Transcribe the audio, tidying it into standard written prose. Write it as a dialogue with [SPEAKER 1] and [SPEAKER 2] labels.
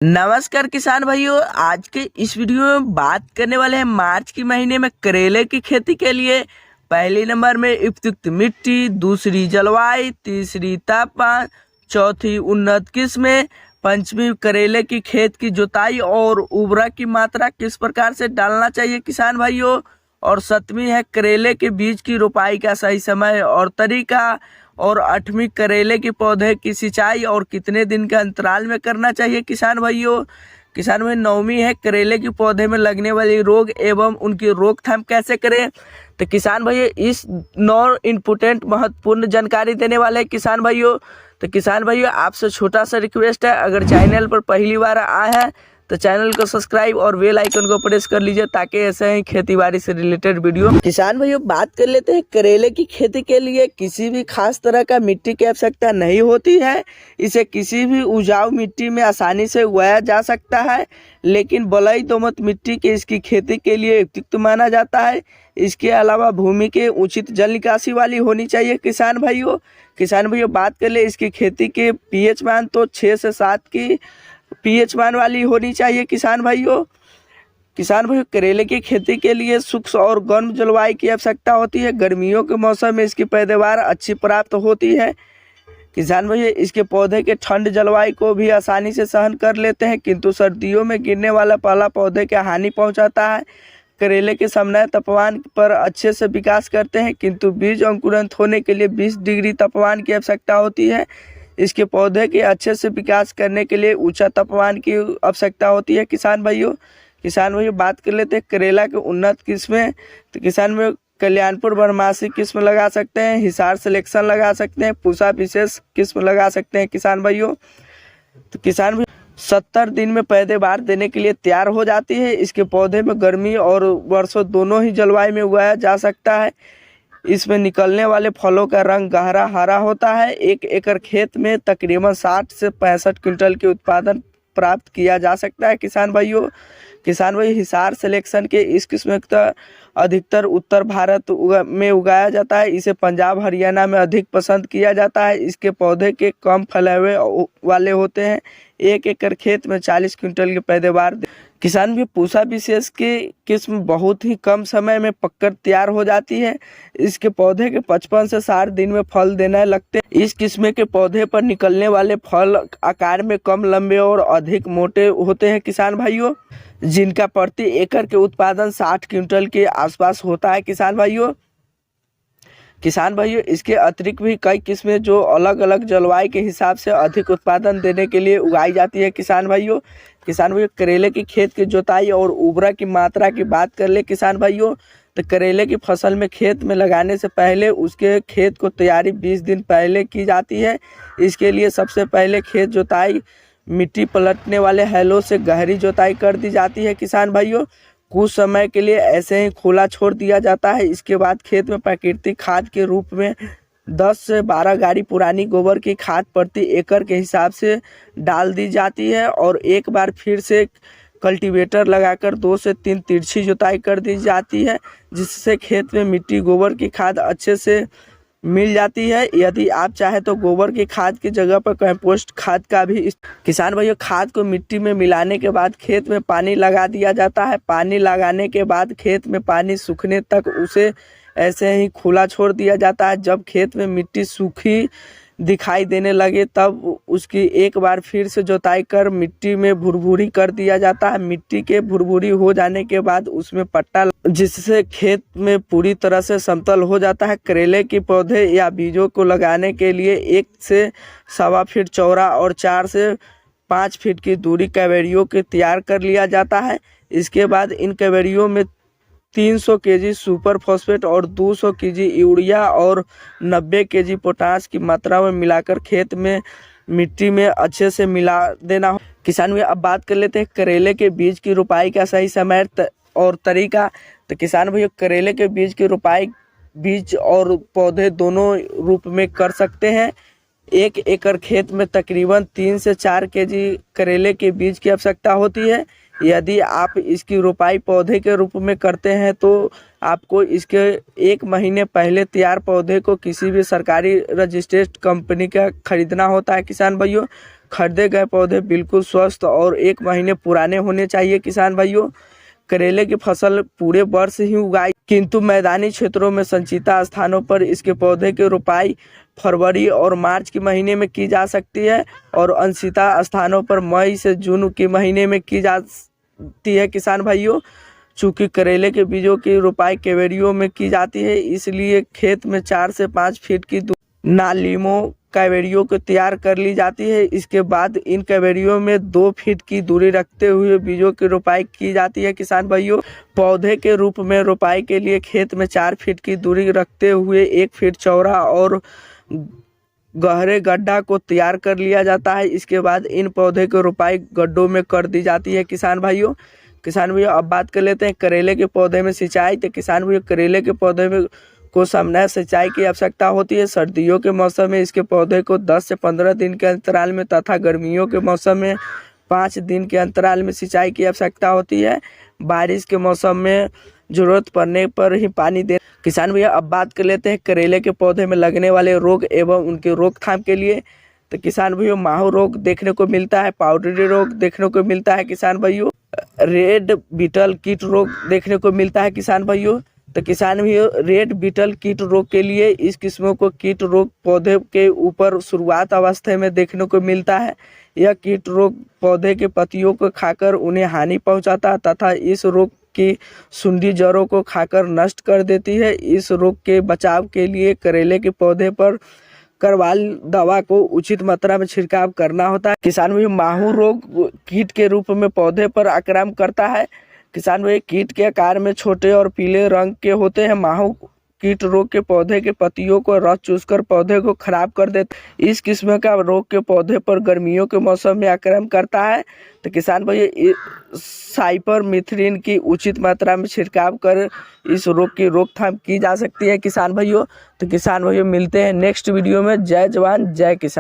[SPEAKER 1] नमस्कार किसान भाइयों। आज के इस वीडियो में बात करने वाले हैं मार्च के महीने में करेले की खेती के लिए पहले नंबर में उपयुक्त मिट्टी, दूसरी जलवायु, तीसरी तापमान, चौथी उन्नत किस्में, पंचमी करेले की खेत की जुताई और उर्वरक की मात्रा किस प्रकार से डालना चाहिए किसान भाइयों, और सातवीं है करेले के बीज की रोपाई का सही समय और तरीका, और आठवीं करेले के पौधे की सिंचाई और कितने दिन के अंतराल में करना चाहिए किसान भाइयों। किसान भाई नौवीं है करेले के पौधे में लगने वाले रोग एवं उनकी रोकथाम कैसे करें। तो किसान भाइयों इस 9 इम्पोर्टेंट महत्वपूर्ण जानकारी देने वाले हैं किसान भाइयों। तो किसान भाइयों आपसे छोटा सा रिक्वेस्ट है, अगर चैनल पर पहली बार आया है तो चैनल को सब्सक्राइब और बेल आइकन को प्रेस कर लीजिए ताकि ऐसे ही खेती बाड़ी से रिलेटेड वीडियो। किसान भाइयों बात कर लेते हैं करेले की खेती के लिए किसी भी खास तरह का मिट्टी की आवश्यकता नहीं होती है। इसे किसी भी उपजाऊ मिट्टी में आसानी से उगाया जा सकता है, लेकिन बलुई दोमट मिट्टी के इसकी खेती के लिए उपयुक्त माना जाता है। इसके अलावा भूमि के उचित जल निकासी वाली होनी चाहिए किसान भाइयों बात कर ले इसकी खेती के पीएच मान तो 6 से 7 की पीएच मान वाली होनी चाहिए किसान भाइयों करेले की खेती के लिए शुष्क और गर्म जलवायु की आवश्यकता होती है। गर्मियों के मौसम में इसकी पैदावार अच्छी प्राप्त होती है। किसान भाइयों इसके पौधे के ठंड जलवायु को भी आसानी से सहन कर लेते हैं, किंतु सर्दियों में गिरने वाला पाला पौधे के हानि पहुंचाता है। करेले के सामान्य तापमान पर अच्छे से विकास करते हैं, किंतु बीज अंकुरित होने के लिए 20 डिग्री तापमान की आवश्यकता होती है। इसके पौधे के अच्छे से विकास करने के लिए ऊंचा तापमान की आवश्यकता होती है किसान भाइयों बात कर लेते हैं करेला के उन्नत किस्में। तो किसान भाइयों कल्याणपुर बरमासी किस्म लगा सकते हैं, हिसार सिलेक्शन लगा सकते हैं, पूसा विशेष किस्म लगा सकते हैं किसान भाइयों। तो किसान भाई 70 दिन में पैदावार देने के लिए तैयार हो जाती है। इसके पौधे में गर्मी और वर्षा दोनों ही जलवायु में उगाया जा सकता है। इसमें निकलने वाले फलों का रंग गहरा हरा होता है। 1 एकड़ खेत में तकरीबन 60 से 65 क्विंटल के उत्पादन प्राप्त किया जा सकता है किसान भाइयों हिसार सिलेक्शन के इस किस्म का अधिकतर उत्तर भारत में उगाया जाता है। इसे पंजाब हरियाणा में अधिक पसंद किया जाता है। इसके पौधे के कम फैलावे वाले होते हैं। 1 एकड़ खेत में 40 क्विंटल की पैदावार किसान भी पूसा विशेष की किस्म बहुत ही कम समय में पककर तैयार हो जाती है। इसके पौधे के 55 से 60 दिन में फल देने लगते हैं। इस किस्म के पौधे पर निकलने वाले फल आकार में कम लंबे और अधिक मोटे होते हैं किसान भाइयों, जिनका प्रति एकड़ के उत्पादन 60 क्विंटल के आसपास होता है किसान भाइयों इसके अतिरिक्त भी कई किस्में जो अलग अलग जलवायु के हिसाब से अधिक उत्पादन देने के लिए उगाई जाती है किसान भाइयों करेले की खेत की जुताई और उर्वरक की मात्रा की बात कर ले किसान भाइयों। तो करेले की फसल में खेत में लगाने से पहले उसके खेत को तैयारी 20 दिन पहले की जाती है। इसके लिए सबसे पहले खेत जुताई मिट्टी पलटने वाले हैलो से गहरी जुताई कर दी जाती है किसान भाइयों। कुछ समय के लिए ऐसे ही खुला छोड़ दिया जाता है। इसके बाद खेत में प्राकृतिक खाद के रूप में 10 से 12 गाड़ी पुरानी गोबर की खाद प्रति एकड़ के हिसाब से डाल दी जाती है, और एक बार फिर से कल्टीवेटर लगाकर 2 से 3 तिरछी जुताई कर दी जाती है, जिससे खेत में मिट्टी गोबर की खाद अच्छे से मिल जाती है। यदि आप चाहे तो गोबर की खाद की जगह पर कंपोस्ट खाद का भी किसान भाइयों खाद को मिट्टी में मिलाने के बाद खेत में पानी लगा दिया जाता है। पानी लगाने के बाद खेत में पानी सूखने तक उसे ऐसे ही खुला छोड़ दिया जाता है। जब खेत में मिट्टी सूखी दिखाई देने लगे तब उसकी एक बार फिर से जुताई कर मिट्टी में भुरभुरी कर दिया जाता है। मिट्टी के भुरभुरी हो जाने के बाद उसमें पट्टा जिससे खेत में पूरी तरह से समतल हो जाता है। करेले के पौधे या बीजों को लगाने के लिए 1 से 1.25 फीट चौड़ा और 4 से 5 फीट की दूरी क्यारियों के तैयार कर लिया जाता है। इसके बाद इन क्यारियों में 300 केजी सुपर फॉस्फेट और 200 केजी यूरिया और 90 केजी पोटास की मात्रा में मिलाकर खेत में मिट्टी में अच्छे से मिला देना हो। किसान भाई अब बात कर लेते हैं करेले के बीज की रोपाई का सही समय और तरीका। तो किसान भाई करेले के बीज की रोपाई बीज और पौधे दोनों रूप में कर सकते हैं। 1 एकड़ खेत में तकरीबन 3 से 4 केजी करेले के बीज की आवश्यकता होती है। यदि आप इसकी रोपाई पौधे के रूप में करते हैं तो आपको इसके 1 महीने पहले तैयार पौधे को किसी भी सरकारी रजिस्टर्ड कंपनी का खरीदना होता है किसान भाइयों। खरीदे गए पौधे बिल्कुल स्वस्थ और 1 महीने पुराने होने चाहिए किसान भाइयों। करेले की फसल पूरे वर्ष ही उगाई, किंतु मैदानी क्षेत्रों में संचिता स्थानों पर इसके पौधे की रोपाई फरवरी और मार्च के महीने में की जा सकती है और अनसिता स्थानों पर मई से जून के महीने में की जाती है किसान भाइयों। चूँकि करेले के बीजों की रोपाई क्यारियों में की जाती है, इसलिए खेत में 4 से 5 फीट की नालियों क्यारियों को तैयार कर ली जाती है। इसके बाद इन क्यारियों में 2 फीट की दूरी रखते हुए बीजों की रोपाई की जाती है किसान भाइयों। पौधे के रूप में रोपाई के लिए खेत में 4 फीट की दूरी रखते हुए 1 फीट चौड़ा और गहरे गड्ढा को तैयार कर लिया जाता है। इसके बाद इन पौधे की रोपाई गड्ढों में कर दी जाती है किसान भाइयों। अब बात कर लेते हैं करेले के पौधे में सिंचाई। तो किसान भाइयों, करेले के पौधे में को समय सिंचाई की आवश्यकता होती है। सर्दियों के मौसम में इसके पौधे को 10 से 15 दिन के अंतराल में तथा गर्मियों के मौसम में 5 दिन के अंतराल में सिंचाई की आवश्यकता होती है। बारिश के मौसम में जरूरत पड़ने पर ही पानी दे। किसान भैया, अब बात कर लेते हैं करेले के पौधे में लगने वाले रोग एवं उनके रोकथाम के लिए। तो किसान भाइयों, माहू रोग देखने को मिलता है, पाउडरी रोग देखने को मिलता है किसान भाइयों, रेड बीटल कीट रोग देखने को मिलता है किसान भाइयों। तो किसान भाइयों, रेड बीटल कीट रोग के लिए इस किस्मों को कीट रोग पौधे के ऊपर शुरुआत अवस्था में देखने को मिलता है। यह कीट रोग पौधे के पत्तियों को खाकर उन्हें हानि पहुंचाता तथा इस रोग की सुंडी जड़ों को खाकर नष्ट कर देती है। इस रोग के बचाव के लिए करेले के पौधे पर करवाल दवा को उचित मात्रा में छिड़काव करना होता है। किसान भाई, माहू रोग कीट के रूप में पौधे पर आक्रमण करता है। किसान भाई, कीट के आकार में छोटे और पीले रंग के होते हैं। माहू कीट रोग के पौधे के पत्तियों को रस चूसकर पौधे को खराब कर देते। इस किस्म का रोग के पौधे पर गर्मियों के मौसम में आक्रमण करता है। तो किसान भाई, साइपरमेथ्रिन की उचित मात्रा में छिड़काव कर इस रोग की रोकथाम की जा सकती है किसान भाइयों। तो किसान भाइयों, मिलते हैं नेक्स्ट वीडियो में। जय जवान जय किसान।